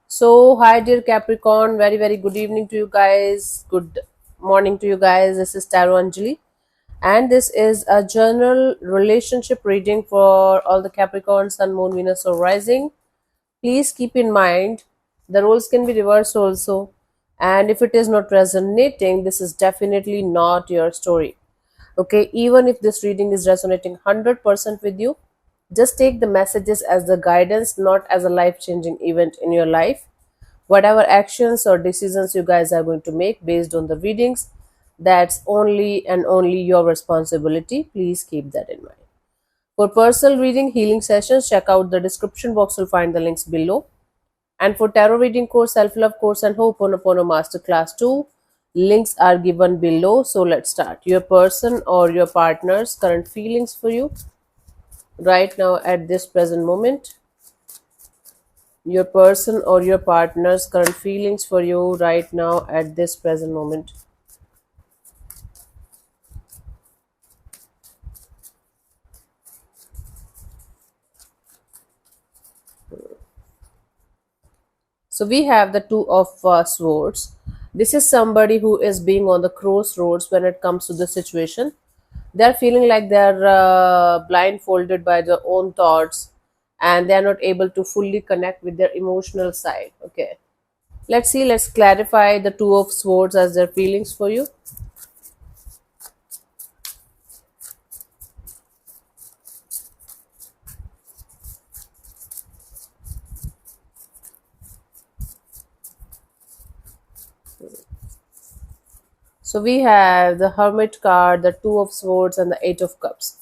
Hi, dear Capricorn. Very, very good evening to you guys. Good morning to you guys. This is Taro Anjali, and this is a general relationship reading for all the Capricorn, Sun, Moon, Venus, or Rising. Please keep in mind the roles can be reversed also, and if it is not resonating, this is definitely not your story. Okay, even if this reading is resonating 100% with you, just take the messages as the guidance, not as a life changing event in your life. Whatever actions or decisions you guys are going to make based on the readings, that's only and only your responsibility. Please keep that in mind. For personal reading healing sessions, check out the description box. You'll find the links below. And for tarot reading course, self-love course, and Ho'oponopono masterclass 2, links are given below. So let's start. Your person or your partner's current feelings for you right now at this present moment. Your person or your partner's current feelings for you right now at this present moment. So we have the two of swords. This is somebody who is being on the crossroads when it comes to the situation. They're feeling like they're blindfolded by their own thoughts, and they're not able to fully connect with their emotional side. Okay, let's see, let's clarify the two of swords as their feelings for you. So we have the Hermit card, the Two of Swords, and the Eight of Cups.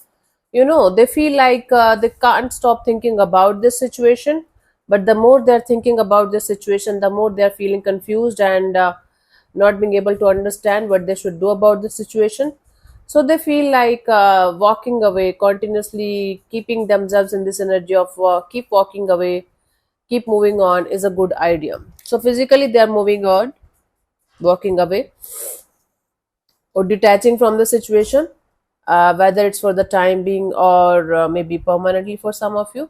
They feel like they can't stop thinking about this situation, but the more they're thinking about this situation, the more they're feeling confused and not being able to understand what they should do about the situation. So they feel like walking away, continuously keeping themselves in this energy of keep walking away, keep moving on is a good idea. So physically, they're moving on, walking away or detaching from the situation, whether it's for the time being or maybe permanently for some of you,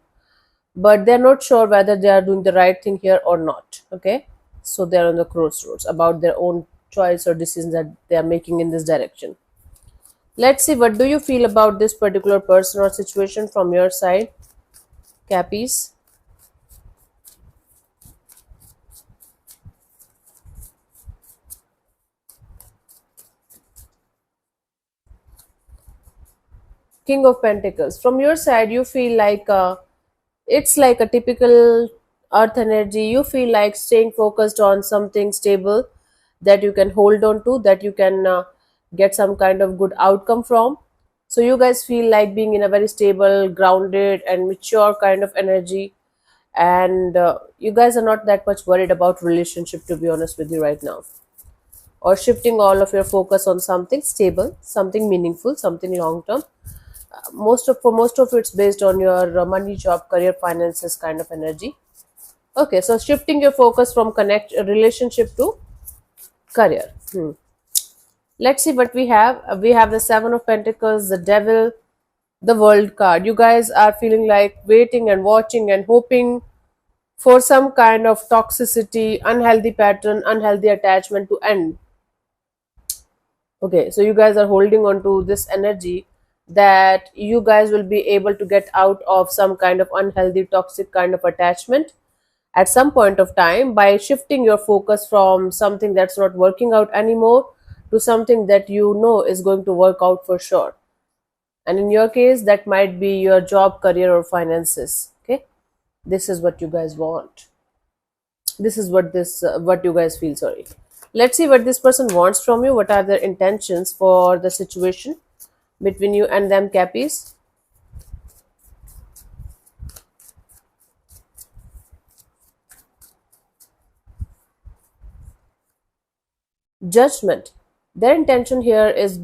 but they're not sure whether they are doing the right thing here or not. Okay, so they're on the crossroads about their own choice or decisions that they are making in this direction. Let's see, what do you feel about this particular person or situation from your side, Cappies? King of Pentacles. From your side, you feel like it's like a typical earth energy. You feel like staying focused on something stable that you can hold on to, that you can get some kind of good outcome from. So you guys feel like being in a very stable, grounded, and mature kind of energy. And you guys are not that much worried about relationship, to be honest with you right now, or shifting all of your focus on something stable, something meaningful, something long term. Most of it's based on your money, job, career, finances kind of energy. Okay, so shifting your focus from connect relationship to career. Let's see what we have. We have the Seven of Pentacles, the Devil, the World card. You guys are feeling like waiting and watching and hoping for some kind of toxicity, unhealthy pattern, unhealthy attachment to end. Okay, so you guys are holding on to this energy that you guys will be able to get out of some kind of unhealthy, toxic kind of attachment at some point of time by shifting your focus from something that's not working out anymore to something that you know is going to work out for sure. And in your case, that might be your job, career, or finances. Okay, this is what you guys want. This is what you guys feel. Sorry. Let's see what this person wants from you. What are their intentions for the situation between you and them, Cappies? Judgment. Their intention here is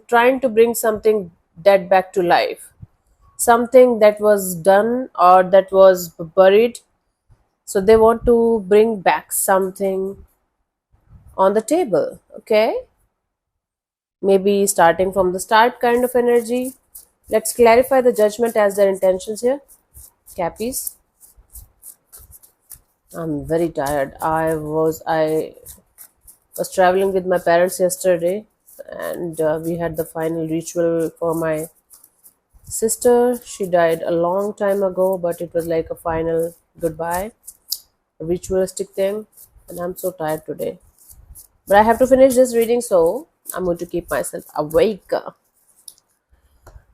trying to bring something dead back to life, something that was done or that was buried. So they want to bring back something on the table. Okay, maybe starting from the start kind of energy. Let's clarify the judgment as their intentions here, Cappies. I'm very tired. I was traveling with my parents yesterday, and we had the final ritual for my sister. She died a long time ago, but it was like a final goodbye, a ritualistic thing, and I'm so tired today. But I have to finish this reading, so I'm going to keep myself awake.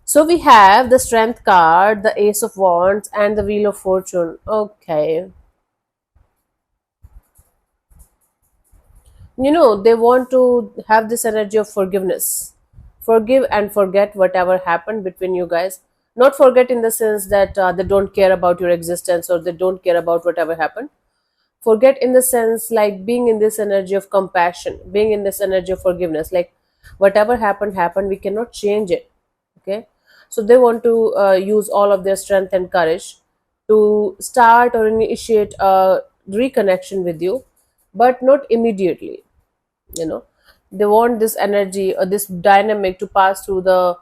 So we have the Strength card, the Ace of Wands, and the Wheel of Fortune. Okay. They want to have this energy of forgiveness. Forgive and forget whatever happened between you guys. Not forget in the sense that they don't care about your existence or they don't care about whatever happened. Forget in the sense like being in this energy of compassion, being in this energy of forgiveness. Like whatever happened, we cannot change it. Okay. So they want to use all of their strength and courage to start or initiate a reconnection with you, but not immediately. you know they want this energy or this dynamic to pass through the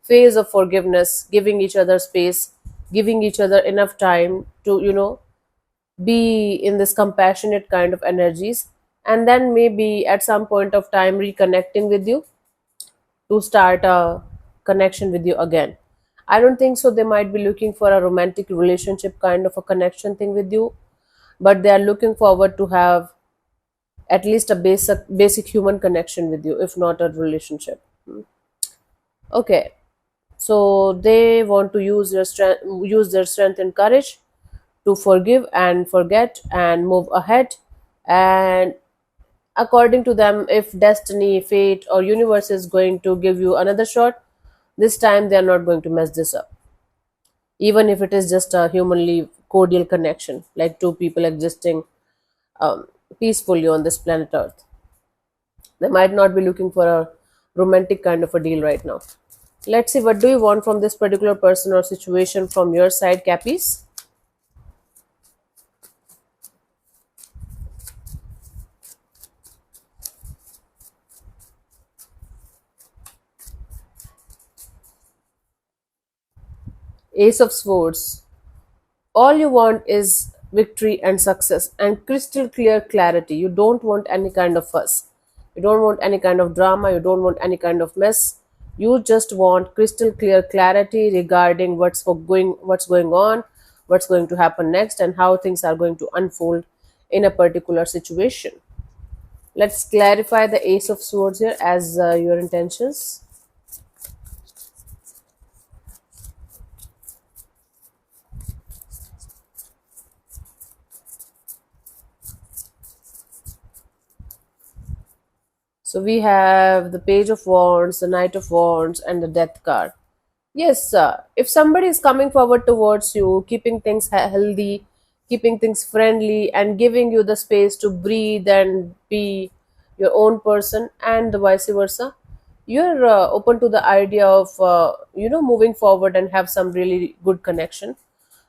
phase of forgiveness, giving each other space, giving each other enough time to be in this compassionate kind of energies, and then maybe at some point of time reconnecting with you to start a connection with you again. I don't think so they might be looking for a romantic relationship kind of a connection thing with you, but they are looking forward to have at least a basic human connection with you, if not a relationship. Okay, so they want to use their strength and courage to forgive and forget and move ahead. And according to them, if destiny, fate, or universe is going to give you another shot, this time they are not going to mess this up, even if it is just a humanly cordial connection, like two people existing um, peacefully on this planet Earth. They might not be looking for a romantic kind of a deal right now. Let's see, what do you want from this particular person or situation from your side, Cappies? Ace of Swords. All you want is victory and success and crystal clear clarity. You don't want any kind of fuss. You don't want any kind of drama. You don't want any kind of mess. You just want crystal clear clarity regarding what's going on, what's going to happen next, and how things are going to unfold in a particular situation. Let's clarify the Ace of Swords here as your intentions. So we have the Page of Wands, the Knight of Wands, and the Death card. Yes, if somebody is coming forward towards you, keeping things healthy, keeping things friendly, and giving you the space to breathe and be your own person, and the vice versa, you're open to the idea of moving forward and have some really good connection.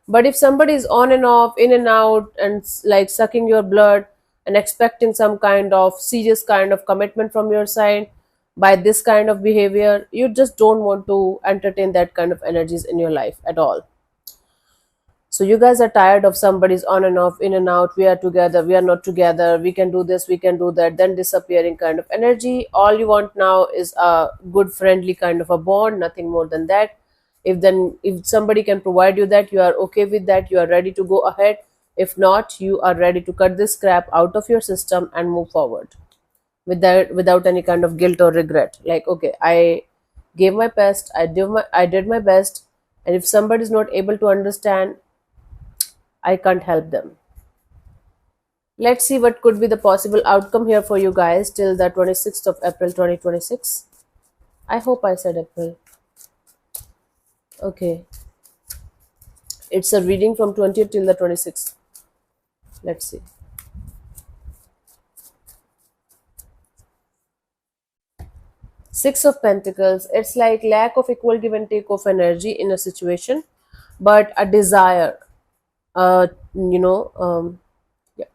But if somebody is on and off, in and out, and like sucking your blood and expecting some kind of serious kind of commitment from your side by this kind of behavior, you just don't want to entertain that kind of energies in your life at all. So you guys are tired of somebody's on and off, in and out, we are together, we are not together, we can do this, we can do that, then disappearing kind of energy. All you want now is a good friendly kind of a bond, nothing more than that. If somebody can provide you that, you are okay with that, you are ready to go ahead. If not, you are ready to cut this crap out of your system and move forward without any kind of guilt or regret. Like, okay, I gave my best, I did my best, and if somebody is not able to understand, I can't help them. Let's see what could be the possible outcome here for you guys till the 26th of April 2026. I hope I said April. Okay. It's a reading from 20th till the 26th. Let's see. Six of Pentacles. It's like lack of equal give and take of energy in a situation, but a desire. Uh, you know, yeah,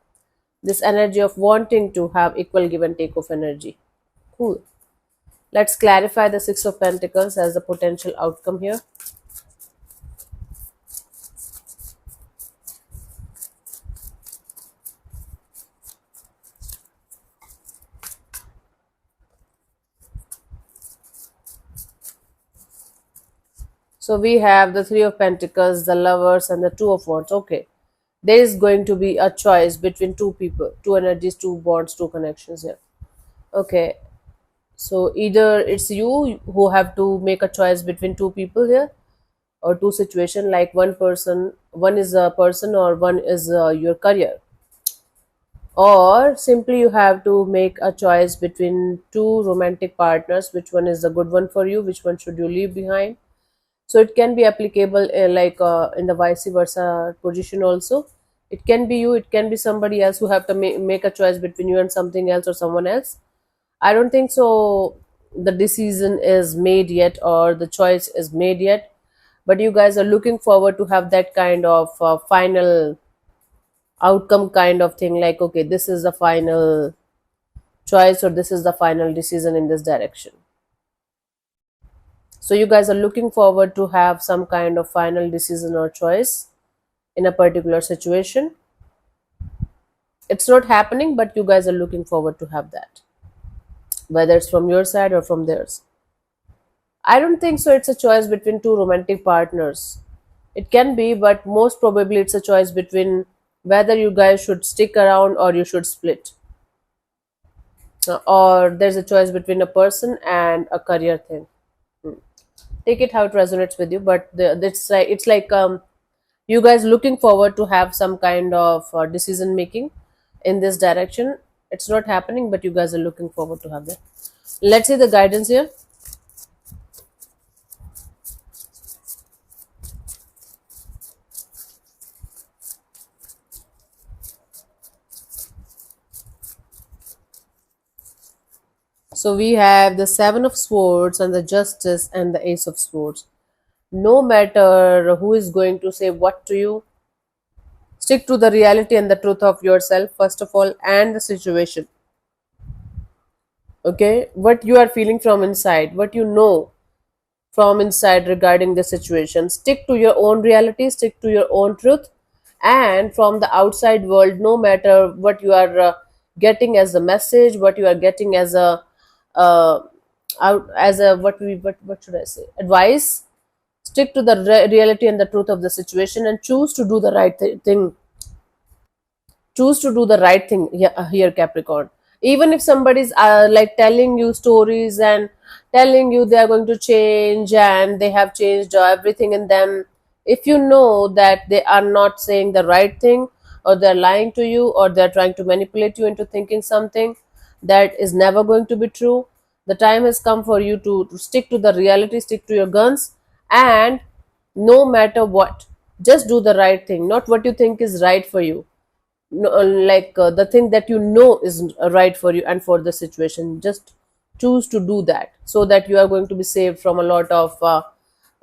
this energy of wanting to have equal give and take of energy. Cool. Let's clarify the Six of Pentacles as the potential outcome here. So we have the Three of Pentacles, the Lovers, and the Two of Wands. Okay, there is going to be a choice between two people, two energies, two bonds, two connections here. Okay, so either it's you who have to make a choice between two people here, or two situation, like one is a person, or one is your career, or simply you have to make a choice between two romantic partners, which one is the good one for you, which one should you leave behind. So it can be applicable in the vice versa position also. It can be you, it can be somebody else who have to make a choice between you and something else or someone else. I don't think so the decision is made yet, or the choice is made yet, but you guys are looking forward to have that kind of final outcome kind of thing, like okay, this is the final choice, or this is the final decision in this direction. So you guys are looking forward to have some kind of final decision or choice in a particular situation. It's not happening, but you guys are looking forward to have that, whether it's from your side or from theirs. I don't think so it's a choice between two romantic partners. It can be, but most probably it's a choice between whether you guys should stick around or you should split. Or there's a choice between a person and a career thing. Take it how it resonates with you, but it's like you guys looking forward to have some kind of decision making in this direction. It's not happening, but you guys are looking forward to have that. Let's see the guidance here. So we have the Seven of Swords and the Justice and the Ace of Swords. No matter who is going to say what to you, stick to the reality and the truth of yourself, first of all, and the situation. Okay, what you are feeling from inside, what you know from inside regarding the situation. Stick to your own reality, stick to your own truth, and from the outside world, no matter what you are getting as a message, what you are getting as a uh, as a what should I say, advice. Stick to the reality and the truth of the situation, and choose to do the right thing. Choose to do the right thing here, Capricorn. Even if somebody's like telling you stories and telling you they are going to change and they have changed everything in them, if you know that they are not saying the right thing, or they're lying to you, or they're trying to manipulate you into thinking something that is never going to be true, the time has come for you to stick to the reality, stick to your guns, and no matter what, just do the right thing, not what you think is right for you. No, the thing that you know is right for you and for the situation. Just choose to do that, so that you are going to be saved from a lot of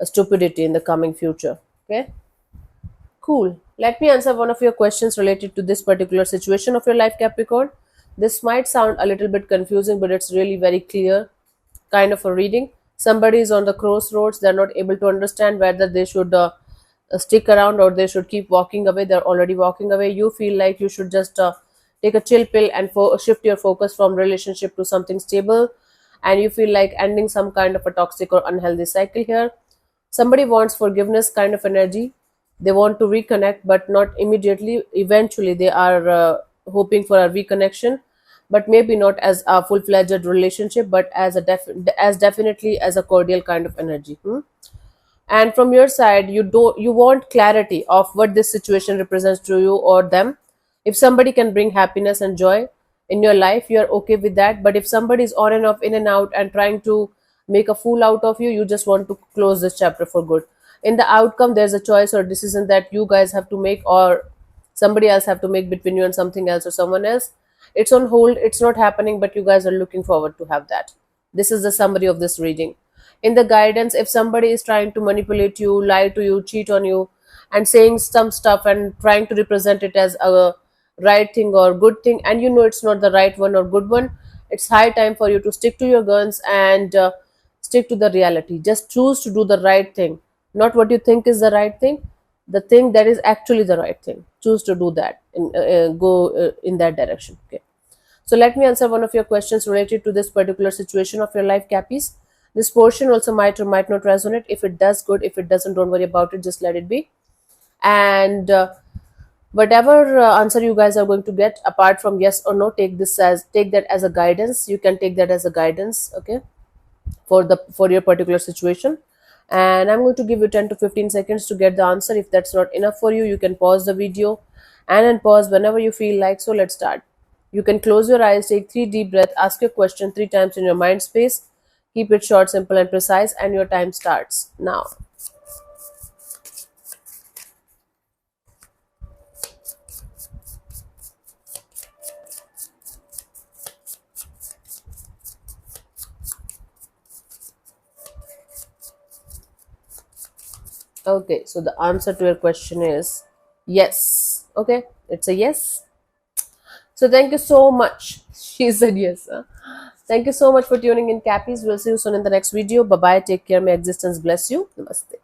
stupidity in the coming future. Okay, cool. Let me answer one of your questions related to this particular situation of your life, Capricorn. This might sound a little bit confusing, but it's really very clear kind of a reading. Somebody is on the crossroads, they're not able to understand whether they should stick around or they should keep walking away. They're already walking away. You feel like you should just take a chill pill and shift your focus from relationship to something stable, and you feel like ending some kind of a toxic or unhealthy cycle here. Somebody wants forgiveness kind of energy. They want to reconnect, but not immediately. Eventually they are hoping for a reconnection, but maybe not as a full-fledged relationship, but as as definitely as a cordial kind of energy. And from your side, you want clarity of what this situation represents to you or them. If somebody can bring happiness and joy in your life, you're okay with that. But if somebody is on and off, in and out, and trying to make a fool out of you, you just want to close this chapter for good. In the outcome, there's a choice or decision that you guys have to make, or somebody else have to make between you and something else or someone else. It's on hold, it's not happening, but you guys are looking forward to have that. This is the summary of this reading. In the guidance, if somebody is trying to manipulate you, lie to you, cheat on you, and saying some stuff and trying to represent it as a right thing or good thing, and you know it's not the right one or good one, it's high time for you to stick to your guns and stick to the reality. Just choose to do the right thing, not what you think is the right thing, the thing that is actually the right thing. Choose to do that and go in that direction. Okay, so let me answer one of your questions related to this particular situation of your life, Cappies. This portion also might or might not resonate. If it does, good. If it doesn't, don't worry about it, just let it be. And whatever answer you guys are going to get, apart from yes or no, take that as a guidance. You can take that as a guidance, okay, for your particular situation. And I'm going to give you 10 to 15 seconds to get the answer. If that's not enough for you, you can pause the video and then pause whenever you feel like. So let's start. You can close your eyes, take 3 deep breaths, ask your question 3 times in your mind space. Keep it short, simple and precise, and your time starts now. Okay, so the answer to your question is yes. Okay, it's a yes. So thank you so much. She said yes. Huh? Thank you so much for tuning in, Cappies. We'll see you soon in the next video. Bye bye. Take care. May existence bless you. Namaste.